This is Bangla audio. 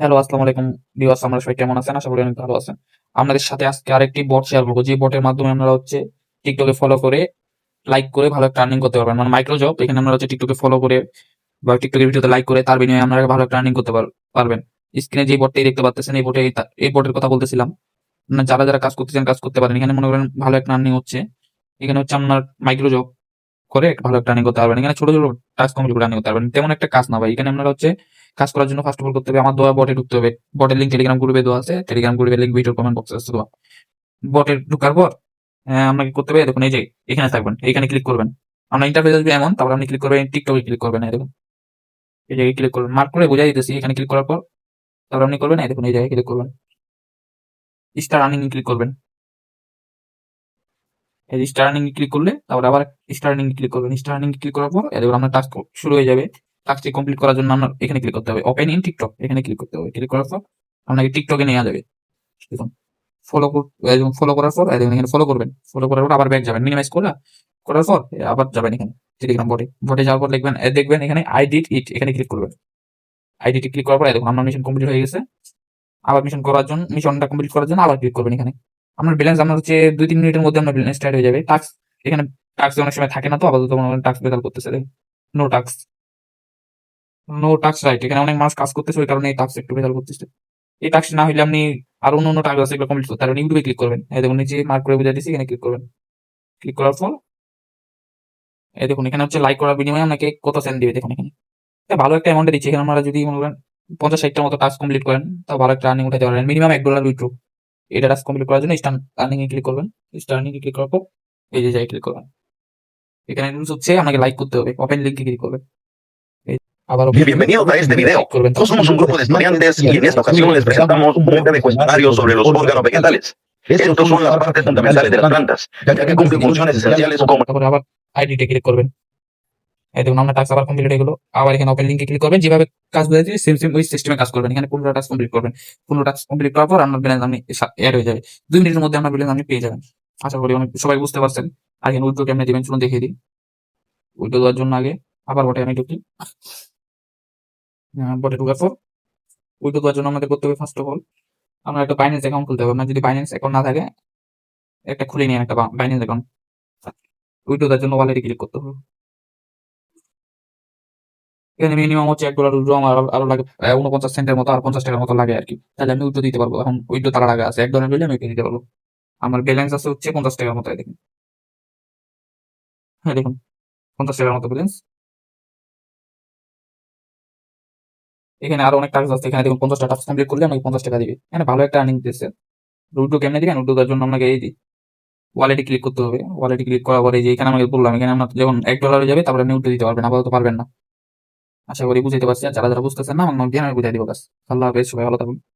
হ্যালো, আসসালামু আলাইকুম ভিউয়ার্স। আমরা সবাই কেমন আছেন? আশা করি অনেক ভালো আছেন। আপনাদের সাথে আজকে আরেকটি বট শেয়ার করব। যে বটের মাধ্যমে আপনারা টিকটকে ফলো করে, লাইক করে ভালো একটা আর্নিং করতে পারবেন। মানে মাইক্রো জব। এখানে আপনারা টিকটকে ফলো করে বা টিকটকের ভিডিওতে লাইক করে তার বিনিময়ে আপনারা ভালো একটা আর্নিং করতে পারবেন। স্ক্রিনে যে বটটি দেখতে পাচ্ছেন এই বটের কথা বলতেছিলাম। না, যারা কাজ করতেছেন কাজ করতে পারেন। এখানে মনে করেন ভালো একটা আর্নিং হচ্ছে। এখানে আপনার মাইক্রো জব করে ভালো একটা আর্নিং করতে পারবেন। এখানে ছোট ছোট টাস্ক কমপ্লিট করে আর্নিং করতে পারবেন। তেমন একটা কাজ না ভাই। এখানে আপনারা কাজ করার জন্য ফার্স্ট অফ অল করতে হবে আমার দেওয়া বটে ঢুকতে হবে। বটের লিঙ্ক টেলিগ্রাম গ্রুপে দেওয়া আছে। টেলিগ্রাম গ্রুপের লিঙ্ক ভিডিওর কমেন্ট বক্সে আছে দেওয়া। বটে ঢুকার পর আপনাকে করতে হবে, দেখুন এই যে এখানে থাকবেন, এখানে ক্লিক করবেন। আপনার ইন্টারফেস আসবে এমন, তারপর আপনি ক্লিক করবেন টিকটকে ক্লিক করবেন। এই দেখুন এই জায়গায় ক্লিক করবেন, মার্ক করে বোঝাই দিতেছি। এখানে ক্লিক করার পর তারপর আপনি করবেন, এই দেখুন এই জায়গায় ক্লিক করবেন, স্টার আর্নিং ক্লিক করবেন। এই যে স্টার আর্নিং ক্লিক করলে তারপর আবার স্টার আর্নিং ক্লিক করবেন। স্টার আর্নিং ক্লিক করার পর এবার আপনার টাস্ক শুরু হয়ে যাবে। টাস্কটি কমপ্লিট করার জন্য আপনার এখানে ক্লিক করতে হবে, ওপেন ইন টিকটক, এখানে ক্লিক করতে হবে। ক্লিক করার পর আপনাকে টিকটকে নিয়ে যাবে। দেখুন ফলো ফলো করার পর দেখুন এখানে ফলো করবেন। ফলো করার পর আবার ব্যাক যাবেন, মিনিমাইজ করার পর আবার যাবেন এখানে টেলিগ্রাম বটে যাওয়ার পর দেখবেন দেখবেন এখানে আই ডিড ইট, এখানে ক্লিক করবেন। আই ডিড ক্লিক করার পর দেখুন আপনার মিশন কমপ্লিট হয়ে গেছে। আবার মিশনটা কমপ্লিট করার জন্য আবার ক্লিক করবেন এখানে। আপনার ব্যালেন্স আপনার 2-3 মিনিটের মধ্যে আপনার ব্যালেন্স স্টার্ট হয়ে যাবে। টাস্ক এখানে টাস্ক অনেক সময় থাকে না, তো আপাতত টাস্ক বেতাল করতেছে। No task, no task right. এখানে অনেক মানুষ কাজ করতেছে, ওই কারণে এই টাস্ক একটু বেতাল করতেছে। এই টাস্ক না হলে আপনি আরো অন্য টাস্ক আছে, এগুলো কমপ্লিট করতে পারবেন। ইউটিউবে ক্লিক করবেন, এই দেখুন নিচে মার্ক করে বুঝাই দিচ্ছি, এখানে ক্লিক করবেন। ক্লিক করার পর এই দেখুন এখানে লাইক করার বিনিময়ে আপনাকে কত সেন্ট দিবে দেখুন এখানে। ভালো একটা অ্যামাউন্টে দিচ্ছে। এখানে আমরা যদি মনে করেন 50-60টার মতো টাস্ক কমপ্লিট করেন, তাও ভালো একটা আর্নিং উঠাতে পারেন। Minimum $1 withdraw. এটা টাস্ক কমপ্লিট করার জন্য স্টার আর্নিং এ ক্লিক করবেন। স্টার আর্নিং এ ক্লিক করার পর এই যে জায়গায় ক্লিক করবেন। এখানে রুলস আপনাকে লাইক করতে হবে, ওপেন লিংকে ক্লিক করবেন। আবার Bienvenidos a este video. করবেন। Somos un grupo de estudiantes y en esta ocasión les presentamos un breve cuestionario sobre los órganos vegetales. Estos son las partes fundamentales de las plantas, ya que cumplen funciones esenciales como... তারপরে আবার আইডিতে ক্লিক করবেন। এই দেখুন আপনার টাস্ক আবার কমপ্লিট হয়ে গেল। আবার এখানে ওপেন লিংকে ক্লিক করবেন। যেভাবে কাজ বুঝাচ্ছি সেম ওই সিস্টেমে কাজ করবেন। এখানে 15 টাস্ক কমপ্লিট করবেন। 15 টাস্ক কমপ্লিট করার পর আপনার ব্যালেন্স আপনি অ্যাড হয়ে যাবে। 2 মিনিটের মধ্যে আপনার ব্যালেন্স আপনি পেয়ে যাবেন। আশা করি অনেক সবাই বুঝতে পারছেন। আর এখানে উইথড্র কেমনে দিবেন চলুন দেখিয়ে দিই। উইথড্র দেওয়ার জন্য আগে আবার বটে আমি ঢুকি। বটে ঢোকার পর উইথড্র দেওয়ার জন্য আমাদের করতে হবে ফার্স্ট অফ অল আপনার একটা বাইন্যান্স অ্যাকাউন্ট খুলতে হবে। আপনার যদি বাইন্যান্স অ্যাকাউন্ট না থাকে একটা খুলে নিন, একটা বাইন্যান্স অ্যাকাউন্ট। উইথড্র দেওয়ার জন্য ওয়ালেটে ক্লিক করতে হবে। এখানে মিনিমাম $1 উইথড্র আমার আরো লাগে 49 সেন্টের মতো, আর 50 টাকার মতো লাগে আর কি। তাহলে আমি উইথড্র দিতে পারবো। এখন উইথড্র তারা টাকা আছে $1 দিলে আমি দিতে পারবো। আমার ব্যালেন্স আছে 50 টাকার মতো। দেখুন হ্যাঁ দেখুন 50 টাকার মতো ব্যালেন্স। এখানে আরো অনেক টাকা আছে। এখানে দেখুন 50টা টাস্ক কমপ্লিট করলে আমাকে 50 টাকা দিবে। এখানে ভালো একটা আর্নিং দিচ্ছে। উইথড্র কেমনে দিবেন? উইথড্র দেওয়ার জন্য আপনাকে এই ওয়ালেটে ক্লিক করতে হবে। ওয়ালেটে ক্লিক করার পরে যে এখানে আমাকে বললাম, এখানে আপনার যখন $1 হয়ে যাবে তারপরে আপনি উইথড্র দিতে পারবেন, আপাতত পারবেন না। আশা করি বুঝাইতে পারছি। আর যারা বুঝতেছেন না, আমার নক দিয়ে আমি বুঝাই দিব। আল্লাহ হাফেজ, সবাই ভালো থাকুন।